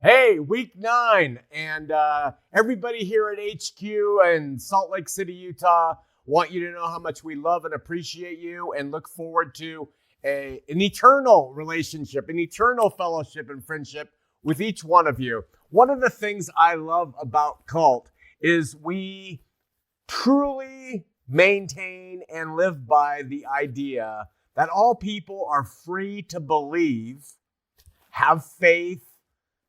Hey, week 9, and everybody here at HQ in Salt Lake City, Utah, want you to know how much we love and appreciate you and look forward to an eternal relationship, an eternal fellowship and friendship with each one of you. One of the things I love about Cult is we truly maintain and live by the idea that all people are free to believe, have faith,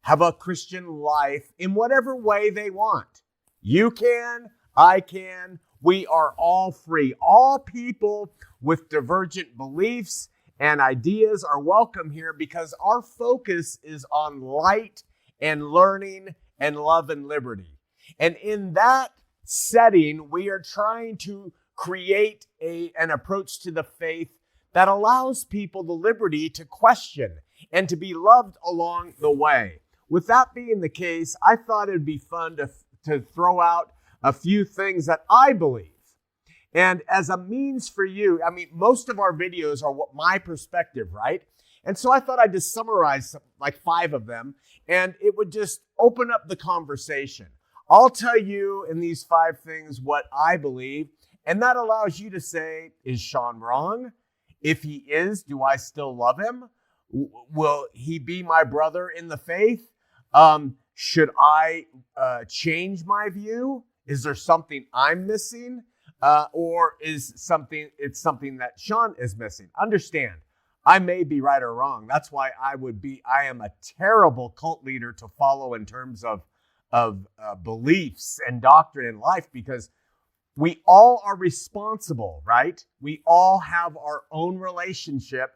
have a Christian life in whatever way they want. You can, I can, we are all free. All people with divergent beliefs and ideas are welcome here because our focus is on light and learning and love and liberty. And in that setting, we are trying to create an approach to the faith that allows people the liberty to question and to be loved along the way. With that being the case, I thought it'd be fun to throw out a few things that I believe. And as a means for you, most of our videos are what my perspective, right? And so I thought I'd just summarize like 5 of them, and it would just open up the conversation. I'll tell you in these 5 things what I believe, and that allows you to say, is Shawn wrong? If he is, do I still love him? Will he be my brother in the faith? Should I change my view? Is there something I'm missing? Or is it's something that Shawn is missing? Understand, I may be right or wrong. That's why I am a terrible cult leader to follow in terms of beliefs and doctrine in life, because we all are responsible, right? We all have our own relationship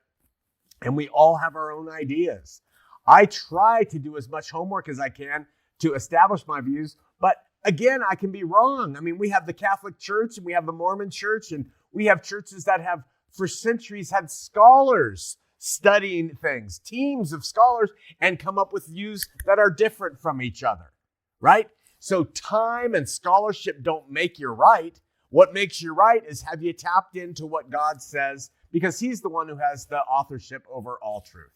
and we all have our own ideas. I try to do as much homework as I can to establish my views, but again, I can be wrong. We have the Catholic Church and we have the Mormon Church, and we have churches that have for centuries had scholars studying things, teams of scholars, and come up with views that are different from each other, right? So time and scholarship don't make you right. What makes you right is, have you tapped into what God says, because he's the one who has the authorship over all truth.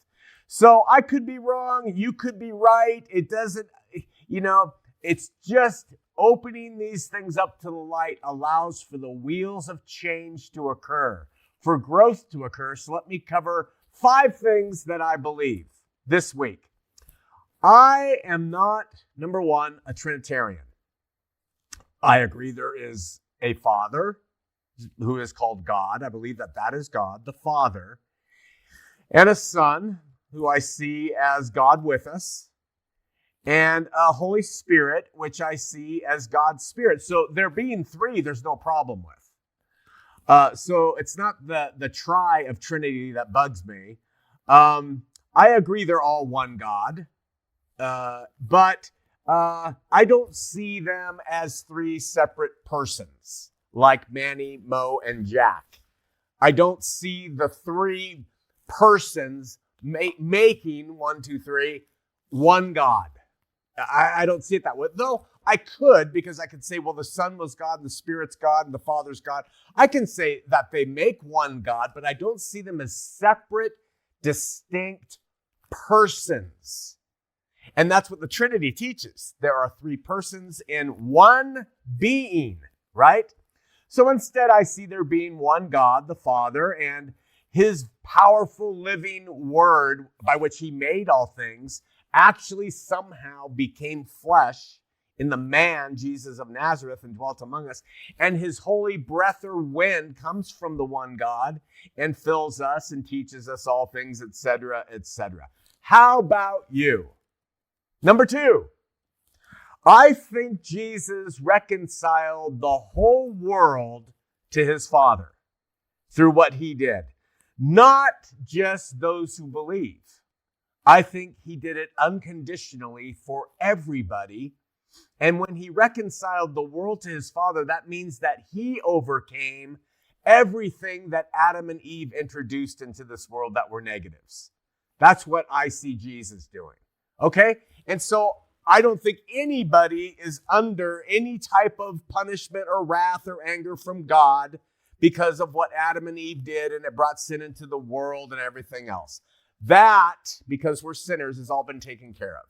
So I could be wrong. You could be right. It doesn't, it's just opening these things up to the light allows for the wheels of change to occur, for growth to occur. So let me cover 5 things that I believe this week. I am not, number 1, a Trinitarian. I agree there is a Father who is called God. I believe that is God, the Father, and a Son who I see as God with us, and a Holy Spirit, which I see as God's Spirit. So there being 3, there's no problem with. So it's not the try of Trinity that bugs me. I agree they're all one God, but I don't see them as 3 separate persons like Manny, Mo, and Jack. I don't see the 3 persons making 1, 2, 3 one God. I don't see it that way. Though I could, because I could say, well, the Son was God, the Spirit's God, and the Father's God. I can say that they make one God, but I don't see them as separate, distinct persons. And that's what the Trinity teaches. There are 3 persons in one being, right? So instead, I see there being one God, the Father, and his powerful living word by which he made all things actually somehow became flesh in the man, Jesus of Nazareth, and dwelt among us. And his holy breath or wind comes from the one God and fills us and teaches us all things, etc., etc. How about you? Number 2, I think Jesus reconciled the whole world to his Father through what he did. Not just those who believe. I think he did it unconditionally for everybody. And when he reconciled the world to his Father, that means that he overcame everything that Adam and Eve introduced into this world that were negatives. That's what I see Jesus doing. Okay? And so I don't think anybody is under any type of punishment or wrath or anger from God because of what Adam and Eve did, and it brought sin into the world and everything else. That, because we're sinners, has all been taken care of.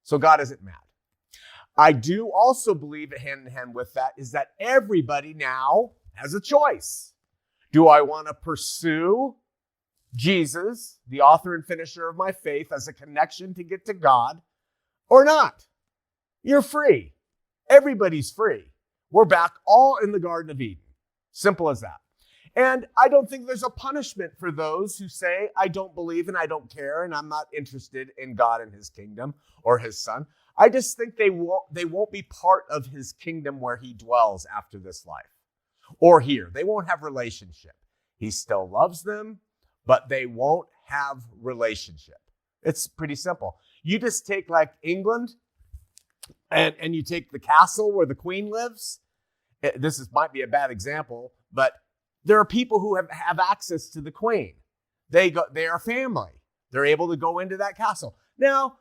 So God isn't mad. I do also believe hand in hand with that is that everybody now has a choice. Do I want to pursue Jesus, the author and finisher of my faith, as a connection to get to God, or not? You're free. Everybody's free. We're back all in the Garden of Eden. Simple as that. And I don't think there's a punishment for those who say, I don't believe and I don't care and I'm not interested in God and his kingdom or his son. I just think they won't be part of his kingdom where he dwells after this life or here. They won't have relationship. He still loves them, but they won't have relationship. It's pretty simple. You just take like England and you take the castle where the queen lives. Might be a bad example, but there are people who have access to the queen. They are family. They're able to go into that castle. Now,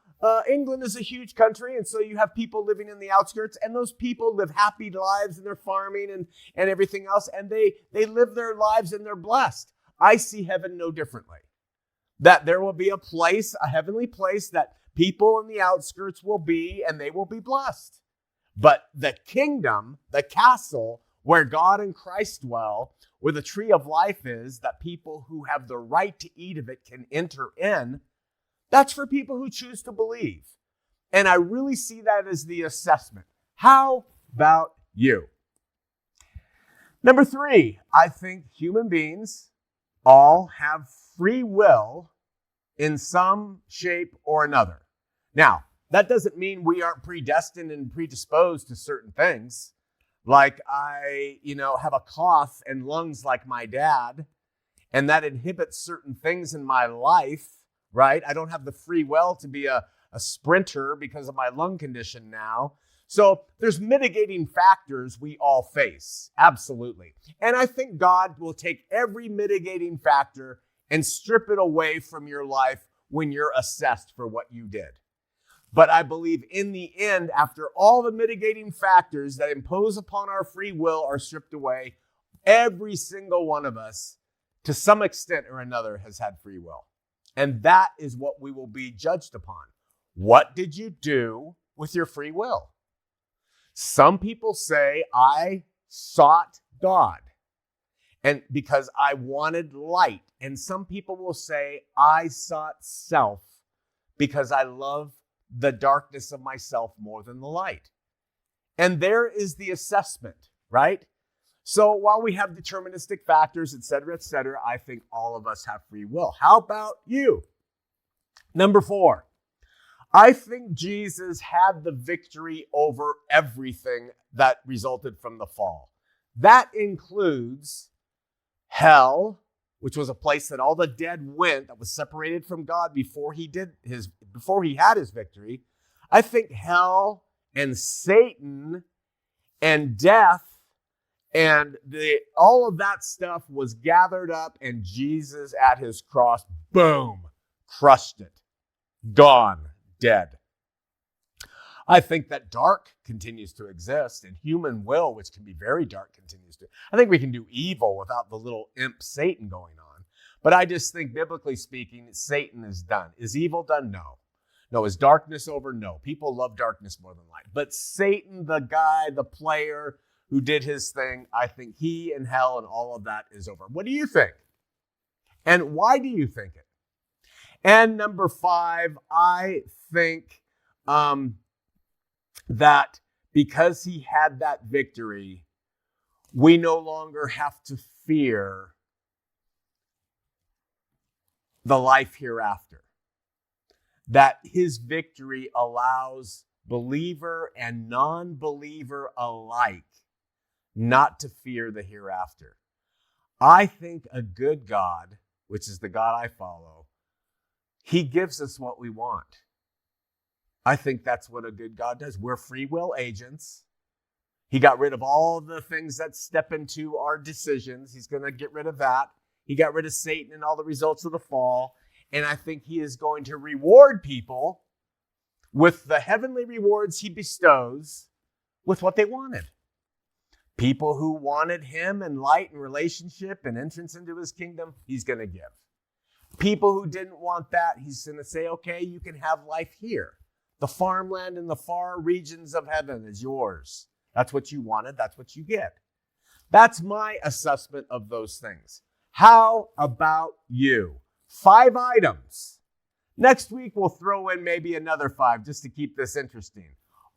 England is a huge country, and so you have people living in the outskirts, and those people live happy lives, and they're farming and everything else, and they live their lives, and they're blessed. I see heaven no differently. That there will be a heavenly place that people in the outskirts will be, and they will be blessed. But the kingdom, the castle, where God and Christ dwell, where the tree of life is, that people who have the right to eat of it can enter in, that's for people who choose to believe. And I really see that as the assessment. How about you? Number 3, I think human beings all have free will in some shape or another. Now, that doesn't mean we aren't predestined and predisposed to certain things. Like I, have a cough and lungs like my dad, and that inhibits certain things in my life, right? I don't have the free will to be a sprinter because of my lung condition now. So there's mitigating factors we all face, absolutely. And I think God will take every mitigating factor and strip it away from your life when you're assessed for what you did. But I believe in the end, after all the mitigating factors that impose upon our free will are stripped away, every single one of us, to some extent or another, has had free will. And that is what we will be judged upon. What did you do with your free will? Some people say, I sought God, and because I wanted light. And some people will say, I sought self because I love the darkness of myself more than the light. And there is the assessment, right? So while we have deterministic factors, et cetera, I think all of us have free will. How about you? Number 4, I think Jesus had the victory over everything that resulted from the fall. That includes hell, which was a place that all the dead went, that was separated from God before he had his victory. I think hell and Satan and death and all of that stuff was gathered up, and Jesus at his cross, boom, crushed it. Gone, dead. I think that dark continues to exist, and human will, which can be very dark, continues to. I think we can do evil without the little imp Satan going on. But I just think, biblically speaking, Satan is done. Is evil done? No. No. Is darkness over? No. People love darkness more than light. But Satan, the guy, the player who did his thing, I think he and hell and all of that is over. What do you think? And why do you think it? And number 5, I think that because he had that victory, we no longer have to fear the life hereafter. That his victory allows believer and non-believer alike not to fear the hereafter. I think a good God, which is the God I follow, he gives us what we want. I think that's what a good God does. We're free will agents. He got rid of all the things that step into our decisions. He's going to get rid of that. He got rid of Satan and all the results of the fall. And I think he is going to reward people with the heavenly rewards he bestows with what they wanted. People who wanted him and light and relationship and entrance into his kingdom, he's going to give. People who didn't want that, he's going to say, okay, you can have life here. The farmland in the far regions of heaven is yours. That's what you wanted. That's what you get. That's my assessment of those things. How about you? 5 items. Next week, we'll throw in maybe another 5 just to keep this interesting.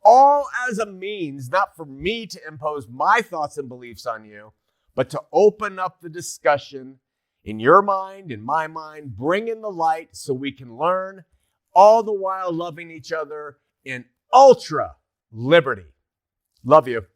All as a means, not for me to impose my thoughts and beliefs on you, but to open up the discussion in your mind, in my mind, bring in the light so we can learn, all the while loving each other in ultra liberty. Love you.